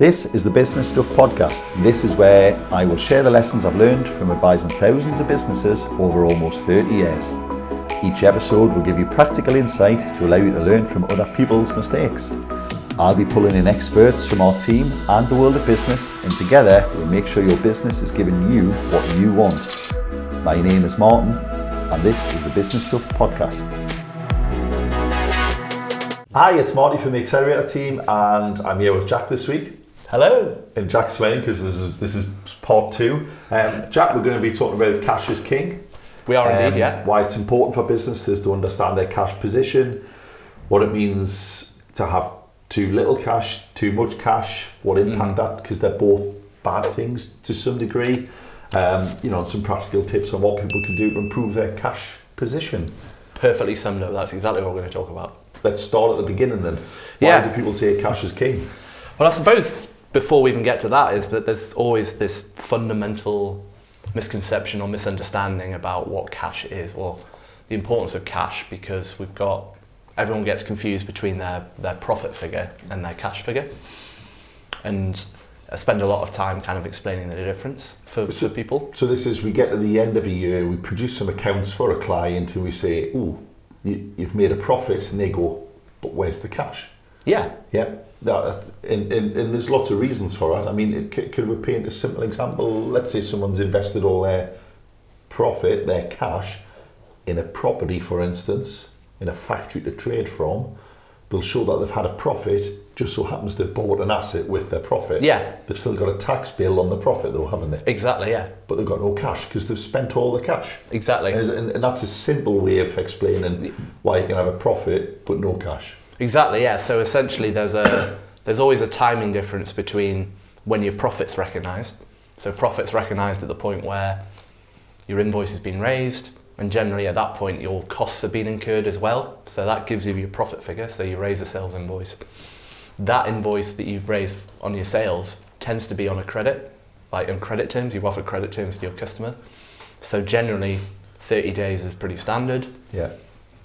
This is the Business Stuff Podcast. This is where I will share the lessons I've learned from advising thousands of businesses over almost 30 years. Each episode will give you practical insight to allow you to learn from other people's mistakes. I'll be pulling in experts from our team and the world of business, and together we'll make sure your business is giving you what you want. My name is Martin, and this is the Business Stuff Podcast. Hi, it's Marty from the Accelerator team, and I'm here with Jack this week. Hello. And Jack's sweating because this is part two. Jack, we're going to be talking about cash is king. We are indeed, yeah. Why it's important for businesses to understand their cash position, what it means to have too little cash, too much cash, what impact that, because they're both bad things to some degree. Some practical tips on what people can do to improve their cash position. Perfectly summed up. That's exactly what we're going to talk about. Let's start at the beginning then. Why do people say cash is king? Well, I suppose before we even get to that is that there's always this fundamental misconception or misunderstanding about what cash is, or the importance of cash, because everyone gets confused between their profit figure and their cash figure. And I spend a lot of time kind of explaining the difference for people. So this is, we get to the end of a year, we produce some accounts for a client and we say, you've made a profit, and they go, but where's the cash? Yeah. Yeah. And there's lots of reasons for that. I mean, could we paint a simple example? Let's say someone's invested all their profit, their cash, in a property, for instance, in a factory to trade from. They'll show that they've had a profit, just so happens they've bought an asset with their profit. Yeah. They've still got a tax bill on the profit though, haven't they? Exactly, yeah. But they've got no cash because they've spent all the cash. Exactly. And that's a simple way of explaining why you can have a profit but no cash. Exactly, yeah. So essentially there's always a timing difference between when your profit's recognised. So profit's recognised at the point where your invoice has been raised, and generally at that point your costs have been incurred as well. So that gives you your profit figure. So you raise a sales invoice. That invoice that you've raised on your sales tends to be on a credit, like in credit terms. You've offered credit terms to your customer. So generally 30 days is pretty standard. Yeah.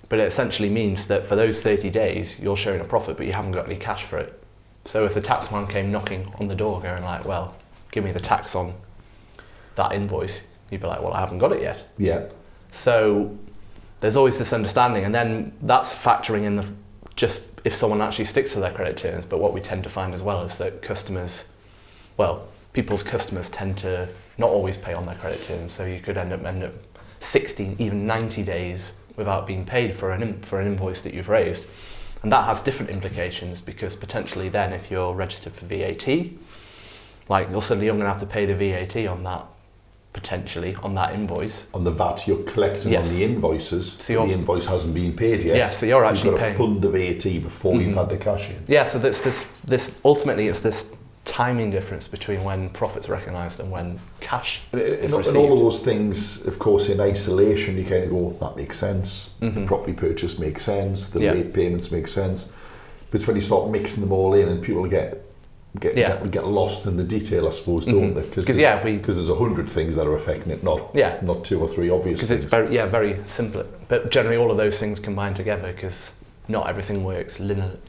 But it essentially means that for those 30 days, you're showing a profit, but you haven't got any cash for it. So if the taxman came knocking on the door going like, well, give me the tax on that invoice, you'd be like, well, I haven't got it yet. Yeah. So there's always this understanding, and then that's factoring in just if someone actually sticks to their credit terms. But what we tend to find as well is that people's customers tend to not always pay on their credit terms. So you could end up 16, even 90 days without being paid for an invoice that you've raised. And that has different implications, because potentially then if you're registered for VAT, like you're going to have to pay the VAT on that, potentially on that invoice. On the VAT you're collecting on the invoices, so the invoice hasn't been paid yet. Yeah, so you're actually you've got to fund the VAT before you've had the cash in. Yeah, so this ultimately it's this timing difference between when profit's recognised and when cash is received. And all of those things, of course, in isolation, you kind of go, that makes sense. The property purchase makes sense. The late payments make sense. But it's when you start mixing them all in, and people get lost in the detail, I suppose, don't they? Because there's 100 things that are affecting it, not two or three obvious things. Because it's very simple. But generally, all of those things combine together, because not everything works linearly.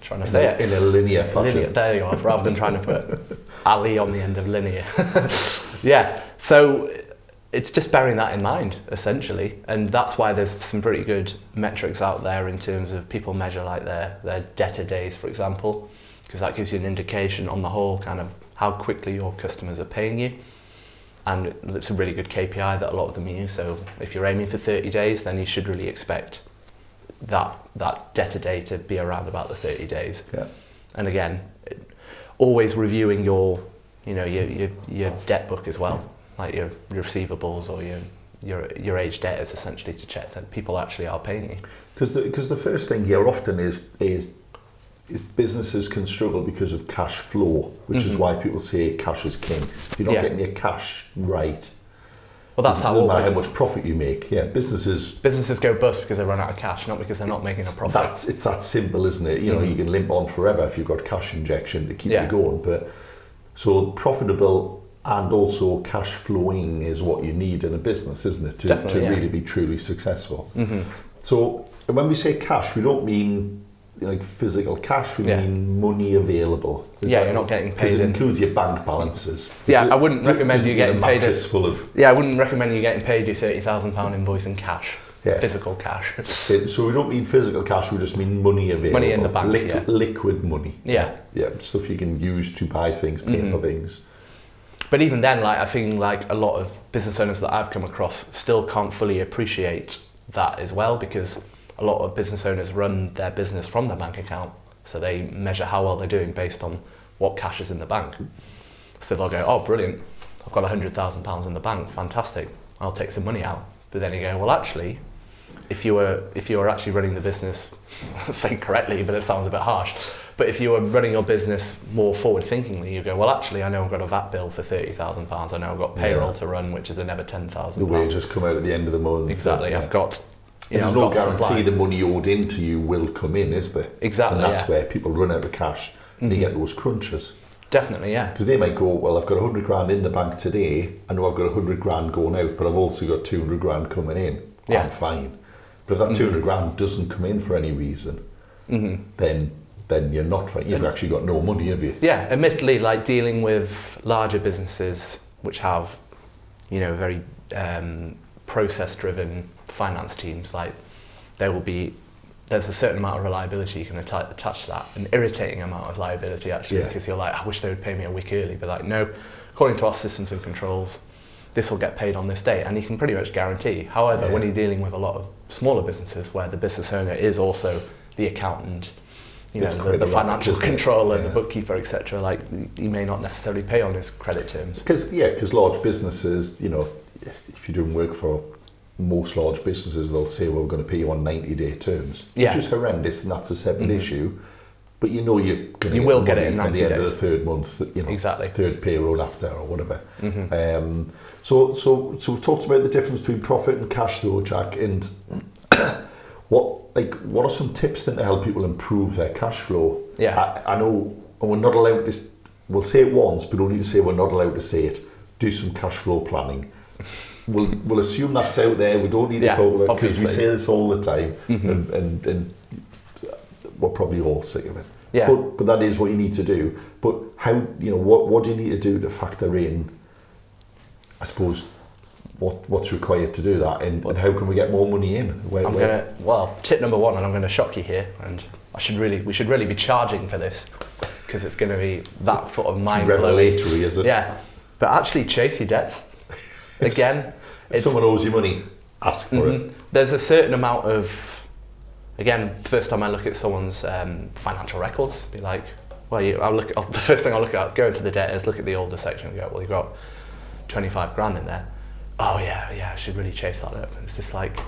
Trying to say it in a linear fashion. There you are. Rather than trying to put Ali on the end of linear. Yeah. So it's just bearing that in mind, essentially, and that's why there's some pretty good metrics out there in terms of people measure like their debtor days, for example, because that gives you an indication on the whole kind of how quickly your customers are paying you. And it's a really good KPI that a lot of them use. So if you're aiming for 30 days, then you should really expect that debtor day to be around about the 30 days. Yeah. And again, always reviewing your debt book as well, like your receivables or your aged debtors, essentially, to check that people actually are paying you. Because the first thing here often is businesses can struggle because of cash flow, which is why people say cash is king. If you're not getting your cash right, well, that's doesn't matter how much profit you make. Yeah, businesses go bust because they run out of cash, not because they're not making a profit. It's that simple, isn't it? You know, you can limp on forever if you've got cash injection to keep you going. But so profitable and also cash flowing is what you need in a business, isn't it? To really be truly successful. So when we say cash, we don't mean like physical cash, we mean money available. You're not getting paid. Because it includes your bank balances. I wouldn't recommend you getting paid. I wouldn't recommend you getting paid your £30,000 invoice in cash. Yeah. Physical cash. So we don't mean physical cash, we just mean money available. Money in the bank, liquid money. Yeah. Yeah, stuff you can use to buy things, pay for things. But even then, like I think like a lot of business owners that I've come across still can't fully appreciate that as well, because a lot of business owners run their business from their bank account. So they measure how well they're doing based on what cash is in the bank. So they'll go, oh, brilliant, I've got £100,000 in the bank, fantastic, I'll take some money out. But then you go, well, actually, if you were actually running the business, I'm saying correctly, but it sounds a bit harsh, but if you were running your business more forward-thinkingly, you go, well, actually, I know I've got a VAT bill for £30,000. I know I've got payroll to run, which is another £10,000. The wages come out at the end of the month. Exactly. I've got. There's no guarantee the money owed into you will come in, is there? Exactly. And that's where people run out of cash and you get those crunches. Definitely, yeah. Because they might go, well, I've got 100 grand in the bank today. I know I've got 100 grand going out, but I've also got 200 grand coming in. I'm fine. But if that 200 grand doesn't come in for any reason, then you're not fine. You've actually got no money, have you? Yeah, admittedly, like dealing with larger businesses which have, very process-driven finance teams, like there's a certain amount of reliability you can attach to that, an irritating amount of liability actually, because you're like, I wish they would pay me a week early, but like, no, according to our systems and controls, this will get paid on this date, and you can pretty much guarantee. However, when you're dealing with a lot of smaller businesses where the business owner is also the accountant, the financial controller, the bookkeeper, etc., like you may not necessarily pay on his credit terms. Because large businesses, if you're doing work for most large businesses, they'll say, well, we're going to pay you on 90-day terms, which is horrendous, and that's a separate issue. But you're going to get it in 90 days. At the end of the third month, exactly. Third payroll after or whatever. So we've talked about the difference between profit and cash though, Jack, and what are some tips then to help people improve their cash flow? Yeah. I know we're not allowed to, we'll say it once, but only to say we're not allowed to say it. Do some cash flow planning. We'll assume that's out there. We don't need to talk about it because we say this all the time, and we're probably all sick of it. Yeah. But that is what you need to do. But how, what do you need to do to factor in, I suppose, what's required to do that, and how can we get more money in? Tip number one, and I'm going to shock you here, and we should really be charging for this, because it's going to be that sort of mind-blowing. Revelatory, is it? Yeah. But actually chase your debts. Again, if someone owes you money, ask for it. There's a certain amount of, again, first time I look at someone's financial records, be like, the first thing I look at, go into the debtors, look at the older section and go, well, you've got 25 grand in there. Oh yeah, I should really chase that up. And it's just like,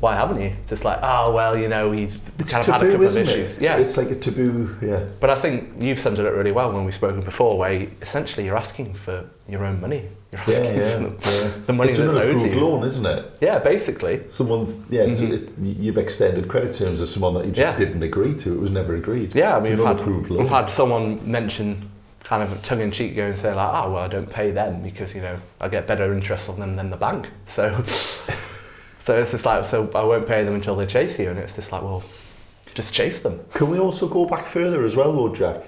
why haven't you? It's just like, he's kind of had a couple of issues. Yeah, it's like a taboo. Yeah. But I think you've summed it up really well when we've spoken before, where essentially you're asking for your own money. You're asking for the money that's owed to you. It's an approved loan, isn't it? Yeah, basically. Someone's you've extended credit terms to someone that you just didn't agree to. It was never agreed. Yeah, I mean, we've had someone mention, kind of tongue in cheek, go and say like, I don't pay them because I get better interest on them than the bank. So it's just like, so I won't pay them until they chase you, and it's just like, well, just chase them. Can we also go back further as well, though, Jack,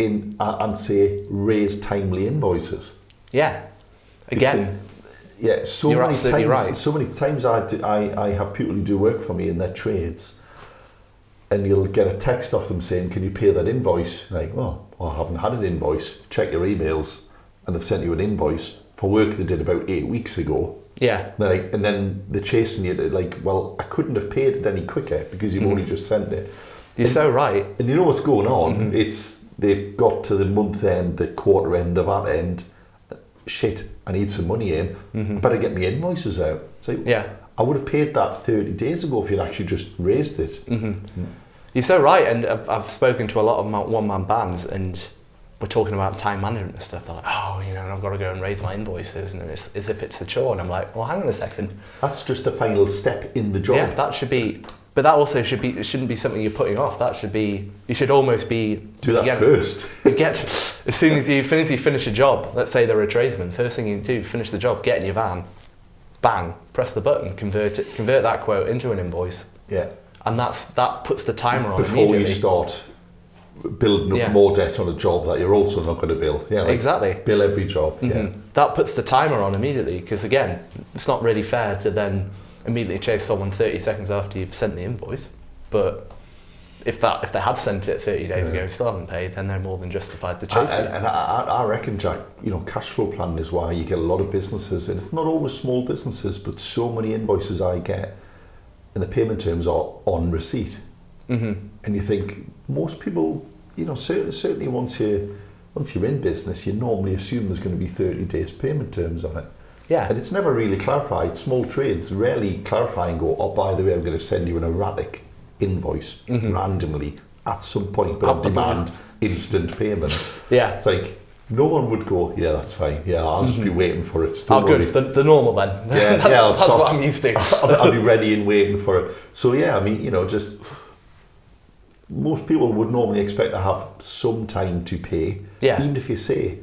and say raise timely invoices? Yeah. Again. So you're many absolutely times. Right. So many times I have people who do work for me in their trades, and you'll get a text off them saying, "Can you pay that invoice?" Like, well, I haven't had an invoice. Check your emails, and they've sent you an invoice for work they did about 8 weeks ago. Yeah. And then they're chasing you to like, well, I couldn't have paid it any quicker because you've only just sent it. You're so right. And you know what's going on? It's they've got to the month end, the quarter end, the VAT end. Shit, I need some money in. I better get my invoices out. So I would have paid that 30 days ago if you'd actually just raised it. You're so right, and I've spoken to a lot of one-man bands, and we're talking about time management and stuff. They're like, I've got to go and raise my invoices, and it's as if it's a chore. And I'm like, well, hang on a second. That's just the final step in the job. Yeah, that should be. But that also should be. It shouldn't be something you're putting off. That should be. You should almost be. Do that first. As soon as you finish a job. Let's say they're a tradesman. First thing you do, finish the job, get in your van, bang, press the button, convert that quote into an invoice. Yeah. And that puts the timer on before immediately. you start building up more debt on a job that you're also not going to bill. Yeah, like exactly. Bill every job. Yeah. That puts the timer on immediately, because again, it's not really fair to then immediately chase someone 30 seconds after you've sent the invoice. But if they had sent it 30 days ago and still haven't paid, then they're more than justified to chase it. And I reckon, Jack, cash flow planning is why you get a lot of businesses, and it's not always small businesses, but so many invoices I get, and the payment terms are on receipt. And you think most people, certainly once you're in business, you normally assume there's going to be 30 days payment terms on it. Yeah. And it's never really clarified. Small trades rarely clarify and go, oh, by the way, I'm going to send you an erratic invoice randomly at some point, but on demand, instant payment. Yeah. It's like, no one would go, yeah, that's fine. Yeah, I'll just be waiting for it. Don't worry. Good. The normal then. Yeah, that's what I'm used to. I'll be ready and waiting for it. So yeah, I mean, just most people would normally expect to have some time to pay. Yeah. Even if you say,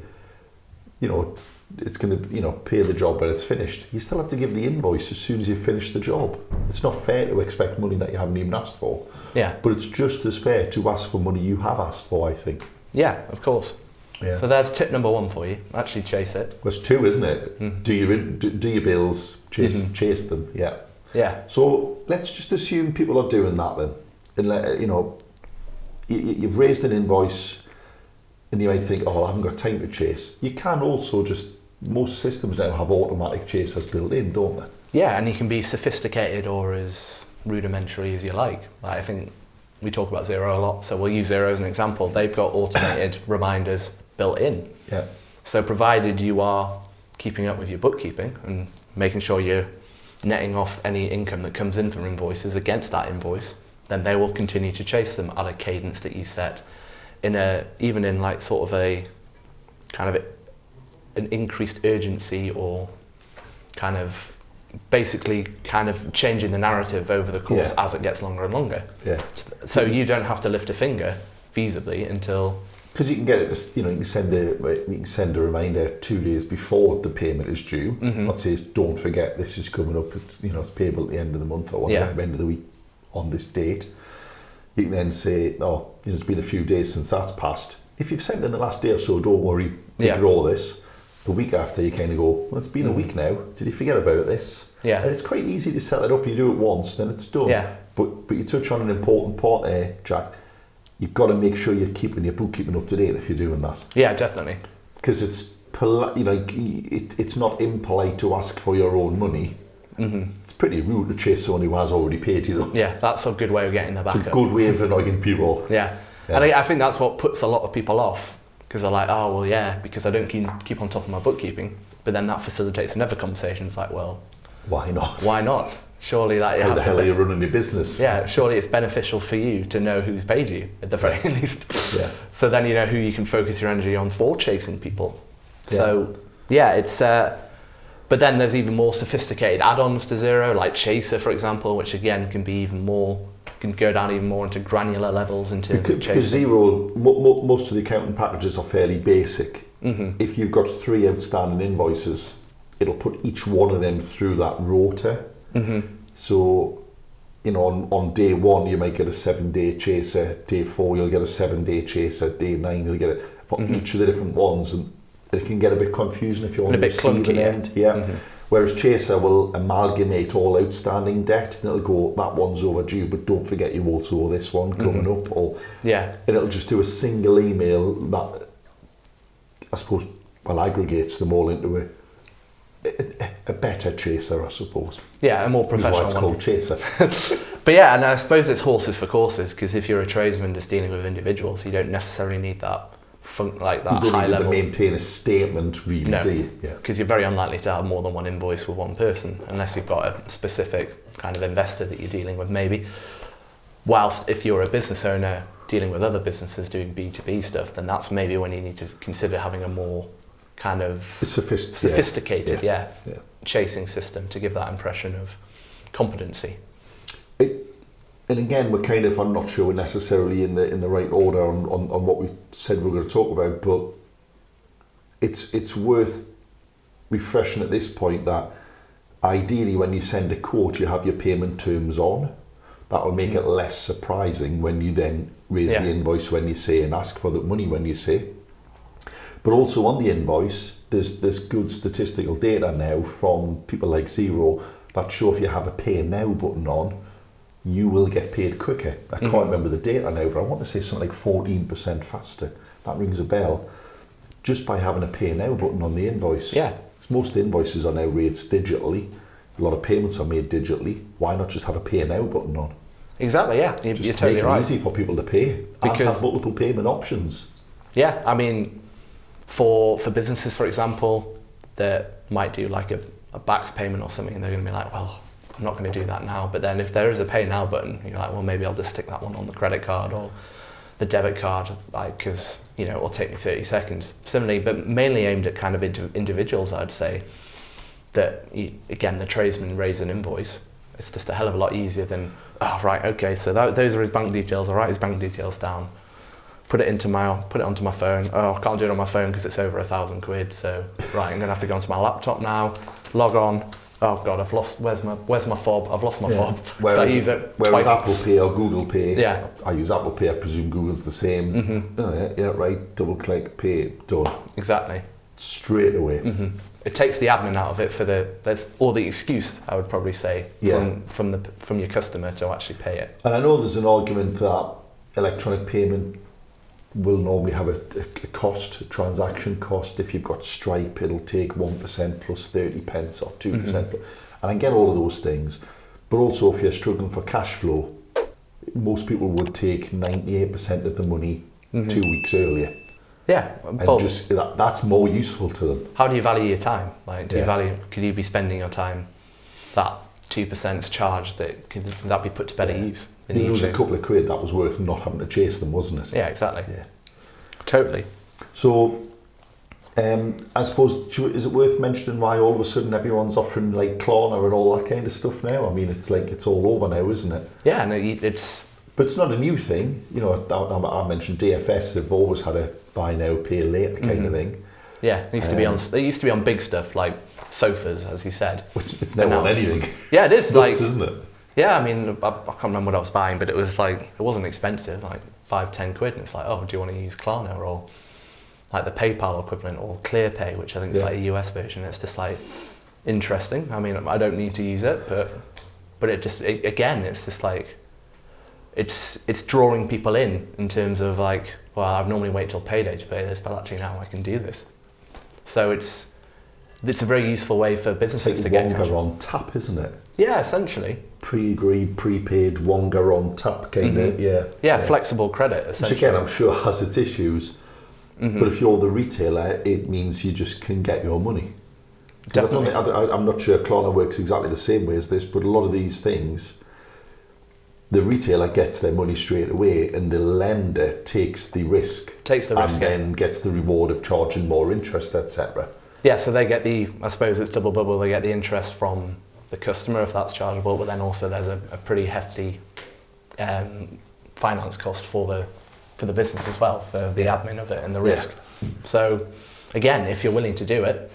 it's going to, pay the job when it's finished, you still have to give the invoice as soon as you finish the job. It's not fair to expect money that you haven't even asked for. Yeah. But it's just as fair to ask for money you have asked for, I think. Yeah, of course. Yeah. So there's tip number 1 for you. Actually chase it. There's 2, isn't it? Do your bills, chase them. Yeah. Yeah. So let's just assume people are doing that then. And you've raised an invoice and you might think, oh, I haven't got time to chase. You can also most systems now have automatic chasers built in, don't they? Yeah, and you can be sophisticated or as rudimentary as you like. I think we talk about Xero a lot, so we'll use Xero as an example. They've got automated reminders built in. Yeah. So provided you are keeping up with your bookkeeping and making sure you're netting off any income that comes in from invoices against that invoice, then they will continue to chase them at a cadence that you set, even in like sort of a kind of an increased urgency, or kind of basically kind of changing the narrative over the course as it gets longer and longer. Yeah. So you don't have to lift a finger feasibly until, because you can get it, you can send a reminder 2 days before the payment is due. That says, don't forget, this is coming up. It's payable at the end of the month or whatever, end of the week on this date. You can then say, oh, it's been a few days since that's passed. If you've sent in the last day or so, don't worry, ignore this. The week after, you kind of go, well, it's been a week now. Did you forget about this? Yeah. And it's quite easy to set it up. You do it once, then it's done. Yeah. But you touch on an important part there, Jack. You've got to make sure you're keeping your bookkeeping up to date if you're doing that. Yeah, definitely. Because it's polite, it's not impolite to ask for your own money. It's pretty rude to chase someone who has already paid you, though. Yeah, that's a good way of getting their back up. It's a good way of annoying people. Yeah. And I think that's what puts a lot of people off, because they're like, oh, well, yeah, because I don't keep on top of my bookkeeping. But then that facilitates another conversation. It's like, well, why not? Why not? Surely that How the hell are you running your business? Yeah, surely it's beneficial for you to know who's paid you at the very least. Yeah. So then you know who you can focus your energy on for chasing people. So yeah, it's but then there's even more sophisticated add-ons to Xero, like Chaser, for example, which again can go down even more into granular levels in terms of chasing. Because Xero, most of the accounting packages are fairly basic. If you've got 3 outstanding invoices, it'll put each one of them through that rota. So, on day 1 you might get a 7-day chaser, day 4 you'll get a 7-day chaser, day 9 you'll get it for each of the different ones, and it can get a bit confusing if you're on the receiving end. Whereas Chaser will amalgamate all outstanding debt, and it'll go, that one's overdue, but don't forget you also owe this one coming up, and it'll just do a single email that, I suppose, aggregates them all into a better chaser, I suppose. Yeah, a more professional That's why it's called chaser. But yeah, and I suppose it's horses for courses, because if you're a tradesman just dealing with individuals, you don't necessarily need that you don't need to maintain a statement, really, do you? Because you're very unlikely to have more than one invoice with one person, unless you've got a specific kind of investor that you're dealing with, maybe. Whilst if you're a business owner dealing with other businesses doing B2B stuff, then that's maybe when you need to consider having a more kind of sophisticated chasing system to give that impression of competency. And again, I'm not sure we're necessarily in the right order on what we said we were going to talk about, but it's worth refreshing at this point that ideally when you send a quote, you have your payment terms on. that will make it less surprising when you then raise the invoice when you say and ask for the money when you say. But also on the invoice, there's good statistical data now from people like Xero that show if you have a pay now button on, you will get paid quicker. I can't remember the data now, but I want to say something like 14% faster. That rings a bell. Just by having a pay now button on the invoice. Yeah. Most invoices are now raised digitally. A lot of payments are made digitally. Why not just have a pay now button on? Exactly, yeah. You're totally make it right. easy for people to pay and have multiple payment options. Yeah, I mean, for businesses, for example, that might do like a backs payment or something, and they're going to be like, well, I'm not going to do that now. But then if there is a pay now button, you're like, well, maybe I'll just stick that one on the credit card or the debit card, like, because, you know, it'll take me 30 seconds. Similarly, but mainly aimed at kind of individuals, I'd say, that, again, the tradesman raise an invoice. It's just a hell of a lot easier than, oh, right, okay, so those are his bank details. I'll write his bank details down, put it onto my phone. Oh, I can't do it on my phone because it's over £1,000. So, right, I'm going to have to go onto my laptop now, log on. Oh God, I've lost. Where's my fob? I've lost my fob. Whereas, I use it whereas twice. Apple Pay or Google Pay, I use Apple Pay. I presume Google's the same. Oh, yeah, right. Double click, pay, done. Exactly. Straight away. It takes the admin out of it or the excuse, I would probably say, from your customer to actually pay it. And I know there's an argument that electronic payment will normally have a transaction cost. If you've got Stripe, it'll take 1% plus 30 pence or 2%. And I get all of those things. But also if you're struggling for cash flow, most people would take 98% of the money 2 weeks earlier. Yeah, and just that's more useful to them. How do you value your time? Like, could you be spending your time that 2% charge could that be put to better use? It was a couple of quid that was worth not having to chase them, wasn't it? Yeah, exactly. Yeah, totally. So, I suppose, is it worth mentioning why all of a sudden everyone's offering like Klarna and all that kind of stuff now? I mean, it's like it's all over now, isn't it? Yeah, no, it's. But it's not a new thing. You know, I mentioned DFS have always had a buy now, pay later kind of thing. Yeah, it used to be on big stuff like sofas, as you said. Which it's now on anything. Yeah, it is. It's like, nuts, isn't it? Yeah, I mean, I can't remember what I was buying, but it was like, it wasn't expensive, like 5-10 quid, and it's like, oh, do you want to use Klarna or like the PayPal equivalent or ClearPay, which I think is like a US version. It's just like interesting. I mean, I don't need to use it, but again, it's just like, it's drawing people in terms of like, well, I've normally wait till payday to pay this, but actually now I can do this. So it's a very useful way for businesses to get Wonga on tap, isn't it? Yeah, essentially. Pre-agreed, prepaid, Wonga on tap kind of, Yeah, flexible credit, essentially. Which again, I'm sure has its issues, but if you're the retailer, it means you just can get your money. Definitely. I'm not sure Klarna works exactly the same way as this, but a lot of these things, the retailer gets their money straight away and the lender takes the risk. And then gets the reward of charging more interest, etc. Yeah, so they get I suppose it's double bubble, they get the interest from the customer if that's chargeable, but then also there's a pretty hefty finance cost for the business as well, for the admin of it and the risk. So again, if you're willing to do it,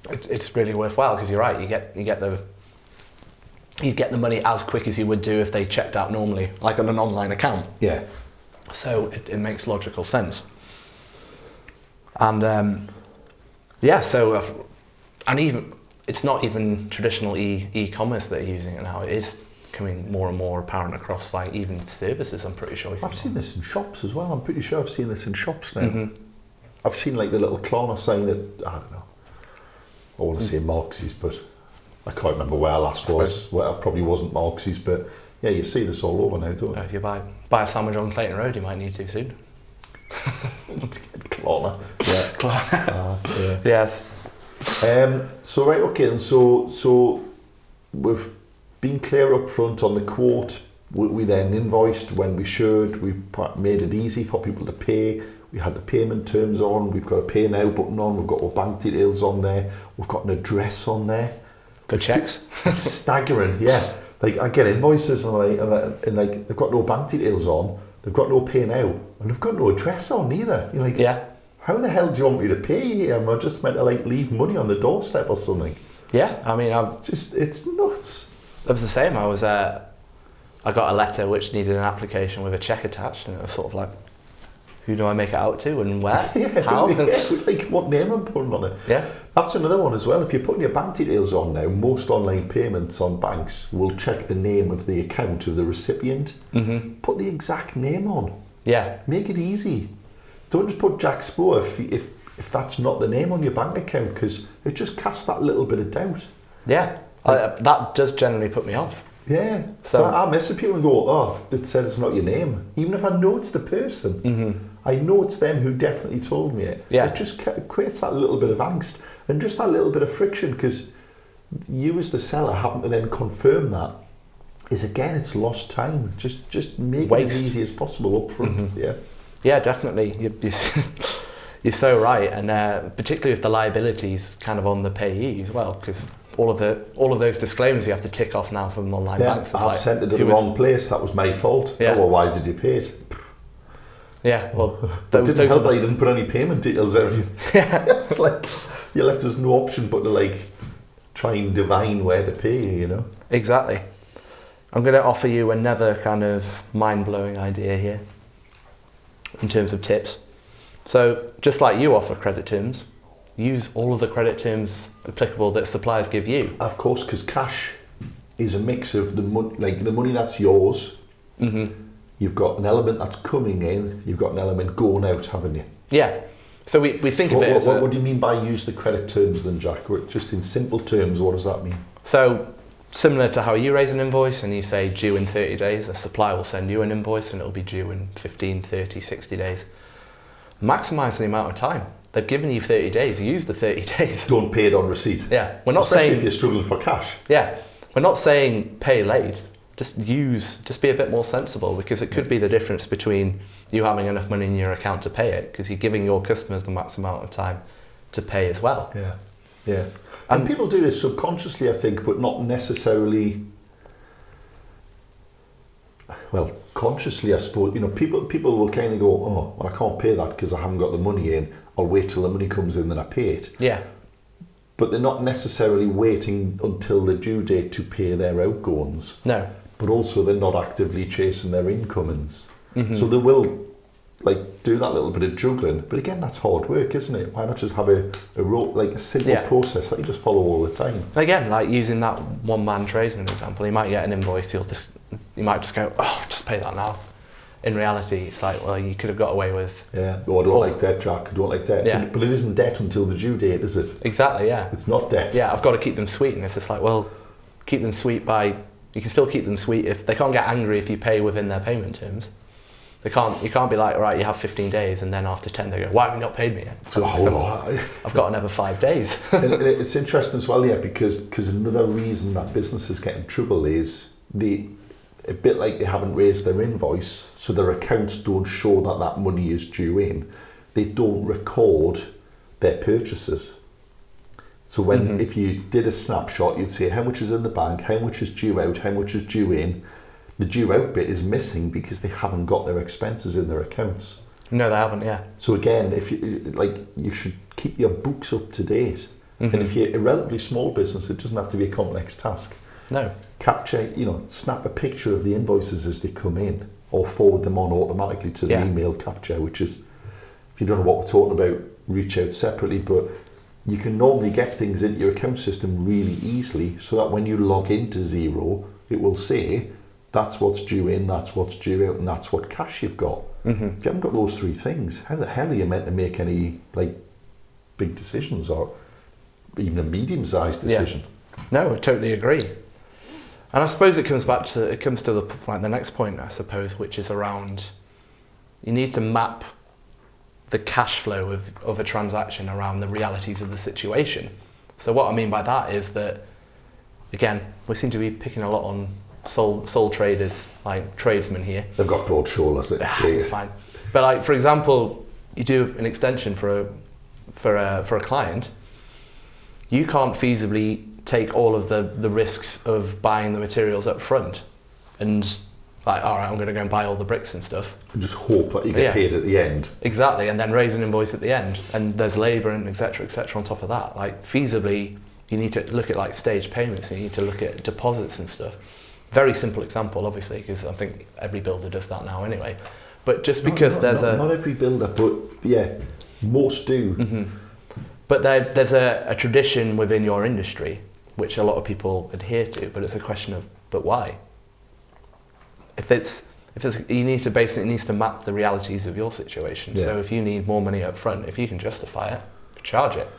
it's really worthwhile, because you're right, you get the money as quick as you would do if they checked out normally, like on an online account. Yeah. So it makes logical sense. And and even it's not even traditional e-commerce that are using it now. It is becoming more and more apparent across like even services. I'm pretty sure. I've seen this in shops as well. I'm pretty sure I've seen this in shops now. I've seen like the little Klarna sign at, I don't know, I want to say Marx's, but I can't remember where I last was. Well, it probably wasn't Marx's, but yeah, you see this all over now, don't you? If you buy a sandwich on Clayton Road, you might need to soon. Klarna. Yeah. Klarna. Yes. So right, okay, and so we've been clear up front on the quote. We then invoiced when we should. We've made it easy for people to pay. We had the payment terms on. We've got a pay now button on. We've got our bank details on there. We've got an address on there. Good checks. It's staggering, yeah. Like I get invoices and like they've got no bank details on. They've got no pay now, and they've got no address on either. You're like, how the hell do you want me to pay here? Am I just meant to like leave money on the doorstep or something? Yeah, I mean, it's nuts. It was the same. I I got a letter which needed an application with a cheque attached, and it was sort of like, who do I make it out to and where? How? Like what name I'm putting on it. Yeah. That's another one as well. If you're putting your bank details on now, most online payments on banks will check the name of the account of the recipient. Put the exact name on. Yeah. Make it easy. Don't just put Jack Spoor if that's not the name on your bank account, because it just casts that little bit of doubt. Yeah. That does generally put me off. Yeah. So I mess with people and go, oh, it says it's not your name. Even if I know it's the person, I know it's them who definitely told me it. Yeah. It just creates that little bit of angst and just that little bit of friction, because you as the seller having to then confirm that is, again, it's lost time. Just make Waste. it as easy as possible up front. Yeah. Yeah, definitely. You're so right, and particularly with the liabilities kind of on the payee as well, because all of those disclaimers you have to tick off now from online banks. I've sent it to the wrong place. That was my fault. Yeah. Oh, well, why did you pay it? Yeah, well, it didn't help that you didn't put any payment details out. Yeah. It's like you left us no option but to like try and divine where to pay, you know. Exactly. I'm going to offer you another kind of mind-blowing idea here in terms of tips. So just like you offer credit terms, use all of the credit terms applicable that suppliers give you. Of course, because cash is a mix of the money, like the money that's yours. You've got an element that's coming in, you've got an element going out, haven't you? Yeah. So we think of it as what do you mean by use the credit terms then, Jack? Just in simple terms, what does that mean? So similar to how you raise an invoice and you say due in 30 days, a supplier will send you an invoice and it'll be due in 15, 30, 60 days. Maximise the amount of time. They've given you 30 days, use the 30 days. Don't pay it on receipt. Yeah. We're not Especially saying if you're struggling for cash. Yeah. We're not saying pay late. Just be a bit more sensible, because it could be the difference between you having enough money in your account to pay it, because you're giving your customers the maximum amount of time to pay as well. Yeah, yeah. And people do this subconsciously, I think, but not necessarily. Well, consciously, I suppose. You know, people will kind of go, oh, well, I can't pay that because I haven't got the money in. I'll wait till the money comes in, then I pay it. Yeah. But they're not necessarily waiting until the due date to pay their outgoings. No. But also they're not actively chasing their incomings. So they will like do that little bit of juggling. But again, that's hard work, isn't it? Why not just have a simple process that you just follow all the time? Again, like using that one-man tradesman example, you might get an invoice, you might just go, oh, just pay that now. In reality, it's like, well, you could have got away with... Yeah, I don't like debt, Jack, I don't like debt. Yeah. But it isn't debt until the due date, is it? Exactly, yeah. It's not debt. Yeah, I've got to keep them sweet, and it's just like, well, keep them sweet by... You can still keep them sweet if... They can't get angry if you pay within their payment terms. You can't be like, right, you have 15 days, and then after 10 they go, why have you not paid me yet? It's a whole lot. I've got another 5 days. And it's interesting as well, yeah, because another reason that businesses get in trouble is a bit like they haven't raised their invoice, so their accounts don't show that money is due in. They don't record their purchases. So when if you did a snapshot, you'd say how much is in the bank, how much is due out, how much is due in. The due out bit is missing because they haven't got their expenses in their accounts. No, they haven't, yeah. So again, if you should keep your books up to date. And if you're a relatively small business, it doesn't have to be a complex task. No. Capture, snap a picture of the invoices as they come in, or forward them on automatically to the email capture, which is, if you don't know what we're talking about, reach out separately, but you can normally get things into your account system really easily, so that when you log into Xero, it will say, that's what's due in, that's what's due out, and that's what cash you've got. If you haven't got those three things, how the hell are you meant to make any big decisions, or even a medium-sized decision? Yeah. No, I totally agree. And I suppose it comes to the next point, I suppose, which is around, you need to map the cash flow of a transaction around the realities of the situation. So what I mean by that is that, again, we seem to be picking a lot on sole traders, like tradesmen here. They've got broad shoulders. It's fine. But for example, you do an extension for a client, you can't feasibly take all of the risks of buying the materials up front and all right, I'm going to go and buy all the bricks and stuff. And just hope that you get paid at the end. Exactly, and then raise an invoice at the end, and there's labour and et cetera on top of that. Feasibly, you need to look at stage payments, and you need to look at deposits and stuff. Very simple example, obviously, because I think every builder does that now anyway. But just because not every builder, but yeah, most do. Mm-hmm. But there's a tradition within your industry which a lot of people adhere to, but it's a question of, but why? You need to basically needs to map the realities of your situation. Yeah. So if you need more money up front, if you can justify it, charge it.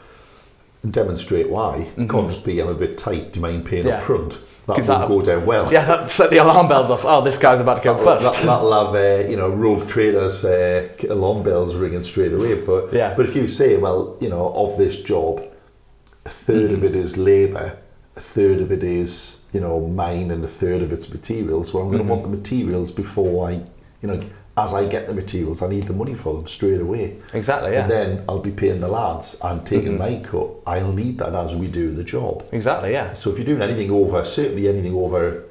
And demonstrate why. It can't just be, I'm a bit tight, do you mind paying up front? That won't go down well. Yeah, that set the alarm bells off. Oh, this guy's about to go first. That'll have, rogue traders, alarm bells ringing straight away. But if you say, well, of this job, a third of it is labour, a third of it is, mine, and a third of it's materials. Well, I'm going to want the materials before as I get the materials, I need the money for them straight away. Exactly, yeah. And then I'll be paying the lads and taking my cut. I'll need that as we do the job. Exactly, yeah. So if you're doing anything over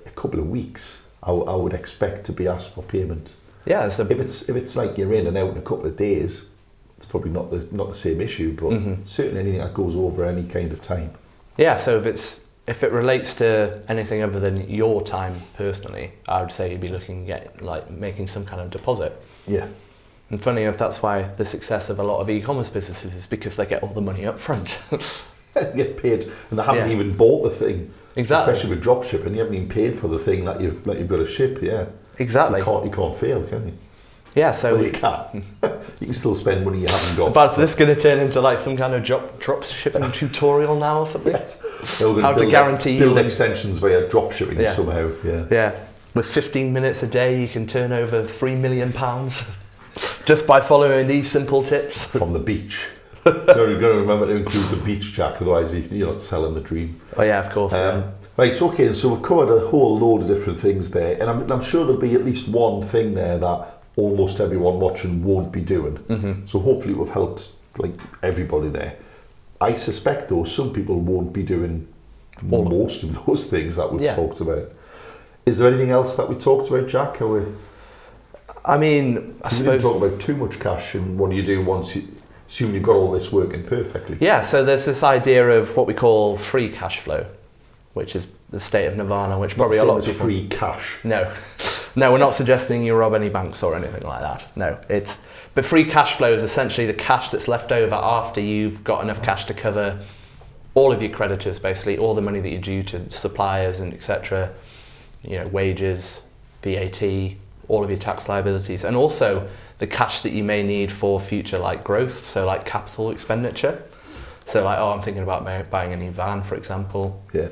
a couple of weeks, I would expect to be asked for payment. Yeah. If it's like you're in and out in a couple of days, it's probably not the same issue, but certainly anything that goes over any kind of time. Yeah, so if it relates to anything other than your time personally, I would say you'd be looking at making some kind of deposit. Yeah. And funny enough, that's why the success of a lot of e-commerce businesses is because they get all the money up front. Get paid, and they haven't even bought the thing. Exactly. Especially with drop shipping, you haven't even paid for the thing that you've got to ship. Yeah. Exactly. So you can't fail, can you? Yeah. So you can. You can still spend money you haven't got. But is this going to turn into some kind of drop shipping tutorial now or something? Yes. How to guarantee build extensions via drop shipping somehow. Yeah. Yeah. With 15 minutes a day, you can turn over £3 million just by following these simple tips from the beach. You're going to remember to include the beach, Jack. Otherwise, you're not selling the dream. Oh yeah, of course. Right. So okay. So we've covered a whole load of different things there, and I'm sure there'll be at least one thing there that almost everyone watching won't be doing. So hopefully we've helped everybody there. I suspect though some people won't be doing most of those things that we've talked about. Is there anything else that we talked about, Jack? We didn't talk about too much cash, and what do you do once you assume you've got all this working perfectly? Yeah, so there's this idea of what we call free cash flow, which is the state of nirvana, which probably a lot of people... free cash. No, we're not suggesting you rob any banks or anything like that. No, but free cash flow is essentially the cash that's left over after you've got enough cash to cover all of your creditors, basically, all the money that you're due to suppliers and etc. Wages, VAT, all of your tax liabilities, and also the cash that you may need for future growth, so capital expenditure. So I'm thinking about buying a new van, for example. Yeah.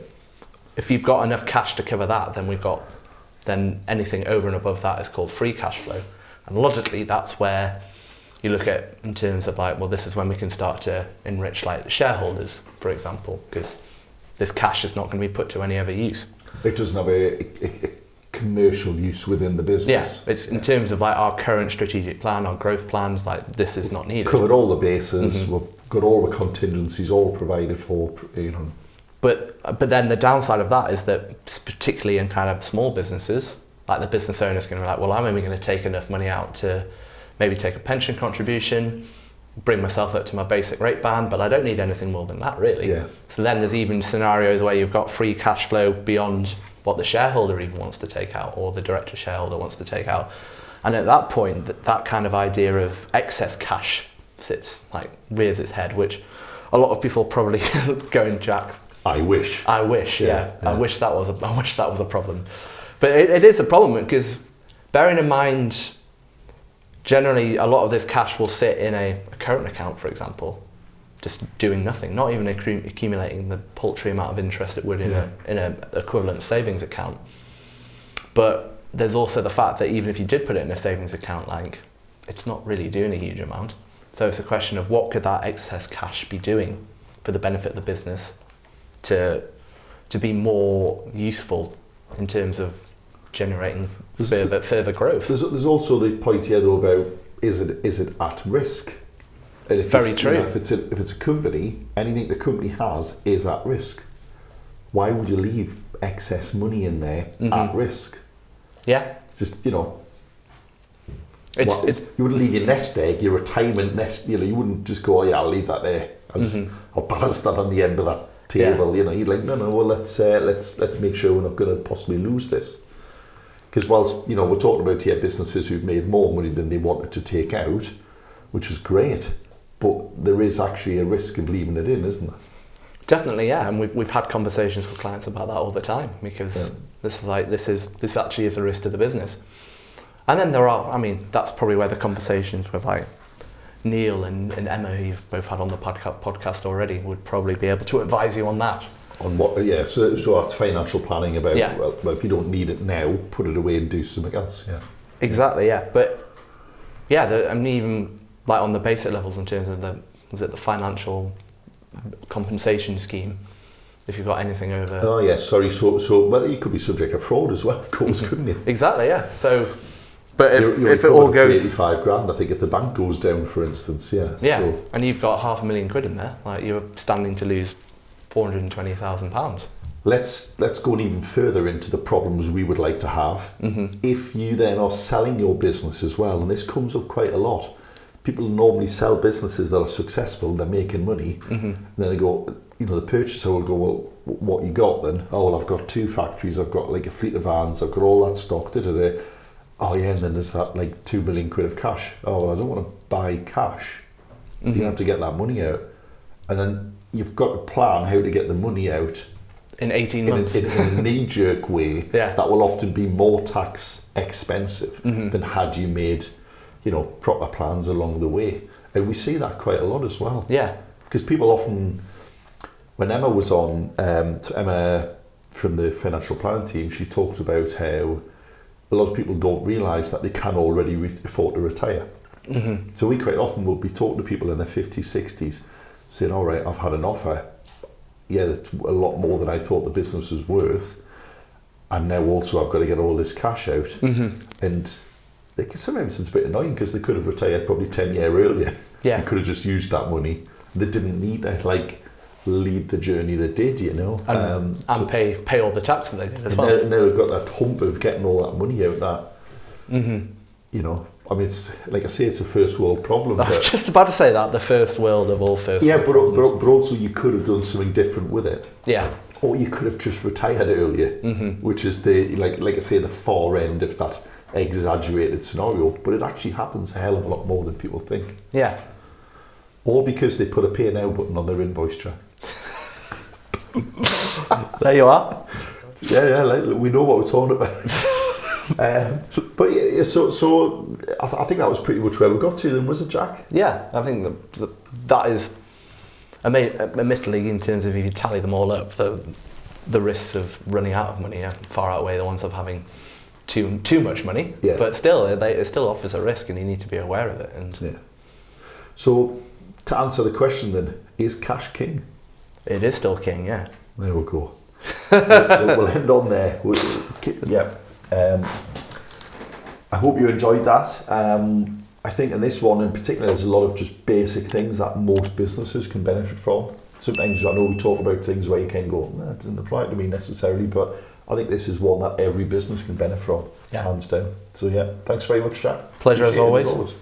If you've got enough cash to cover that, then anything over and above that is called free cash flow. And logically, that's where you look at in terms of this is when we can start to enrich the shareholders, for example, because this cash is not going to be put to any other use. It doesn't have a commercial use within the business. Yes, it's in terms of our current strategic plan, our growth plans, this is not needed. Covered all the bases, we've got all the contingencies all provided for, But then the downside of that is that particularly in kind of small businesses, the business owner is going to be I'm only going to take enough money out to maybe take a pension contribution, bring myself up to my basic rate band, but I don't need anything more than that really. Yeah. So then there's even scenarios where you've got free cash flow beyond what the shareholder even wants to take out or the director shareholder wants to take out. And at that point, that kind of idea of excess cash rears its head, which a lot of people probably going, Jack, I wish, yeah. I wish that was a problem. But it is a problem because bearing in mind, generally a lot of this cash will sit in a current account, for example, just doing nothing, not even accumulating the paltry amount of interest it would in an equivalent savings account. But there's also the fact that even if you did put it in a savings account, it's not really doing a huge amount. So it's a question of what could that excess cash be doing for the benefit of the business to be more useful in terms of generating further growth. There's also the point here though about is it at risk? And Very true. If it's a company, anything the company has is at risk. Why would you leave excess money in there at risk? Yeah. It's just you wouldn't leave your nest egg, your retirement nest. You wouldn't just go, I'll leave that there. I'll balance that on the end of that table. You know, you're like, no, well, let's make sure we're not going to possibly lose this. Because whilst, you know, we're talking about here businesses who've made more money than they wanted to take out, which is great, but there is actually a risk of leaving it in, isn't there? Definitely, yeah, and we've had conversations with clients about that all the time, because this actually is a risk to the business. And then that's probably where the conversations with like Neil and Emma, who you've both had on the podcast already, would probably be able to advise you on that. On what? Yeah, so that's financial planning about. Yeah. Well, if you don't need it now, put it away and do something else. Yeah. Exactly. Yeah, but yeah, even like on the basic levels in terms of the financial compensation scheme. If you've got anything over. Oh yeah, sorry. So well, you could be subject to fraud as well, of course, couldn't you? Exactly. Yeah. So, but if you're it all goes £85,000, I think if the bank goes down, for instance, yeah. Yeah, so, and you've got £500,000 in there, like you're standing to lose £420,000. Let's go even further into the problems we would like to have. Mm-hmm. If you then are selling your business as well, and this comes up quite a lot. People normally sell businesses that are successful, they're making money, Mm-hmm. and then they go, you know, the purchaser will go, well, what you got then? Oh, well, I've got 2 factories, I've got like a fleet of vans, I've got all that stock, da-da-da. Oh yeah, and then there's that like £2 million of cash. Oh, well, I don't want to buy cash. So Mm-hmm. you have to get that money out. And then you've got to plan how to get the money out In 18 months. in a knee-jerk way Yeah. that will often be more tax expensive Mm-hmm. than had you made, you know, proper plans along the way. And we see that quite a lot as well. Yeah. Because people often, when Emma was on, Emma from the financial planning team, she talked about how a lot of people don't realise that they can already afford to retire. Mm-hmm. So we quite often will be talking to people in their 50s, 60s, saying, all right, I've had an offer. Yeah, that's a lot more than I thought the business was worth. And now also I've got to get all this cash out. Mm-hmm. And sometimes it's a bit annoying because they could have retired probably 10 years earlier. Yeah. And could have just used that money. They didn't need to lead the journey they did, you know. And pay all the tax that they did as well. Now they've got that hump of getting all that money out that, Mm-hmm. you know, I mean, it's like I say, it's a first world problem. I was just about to say that, the first world of all first Yeah, world but problems. also you could have done something different with it. Yeah. Or you could have just retired earlier, Mm-hmm. which is the like I say, the far end of that exaggerated scenario. But it actually happens a hell of a lot more than people think. Yeah. Or because they put a pay now button on their invoice track. There you are. Yeah, like, we know what we're talking about. But yeah, so I think that was pretty much where we got to then, was it, Jack? Yeah, I think that is, admittedly, in terms of if you tally them all up, the risks of running out of money far outweigh the ones of having too much money. Yeah. But still, it still offers a risk, and you need to be aware of it. And Yeah. So to answer the question then, is cash king? it is still king. Yeah. There we go. we'll end on there. Yeah. I hope you enjoyed that. I think in this one in particular, there's a lot of just basic things that most businesses can benefit from. Sometimes I know we talk about things where you can go, nah, it doesn't apply to me necessarily, but I think this is one that every business can benefit from, Yeah. hands down. So yeah, thanks very much, Jack. Pleasure as Appreciate it always.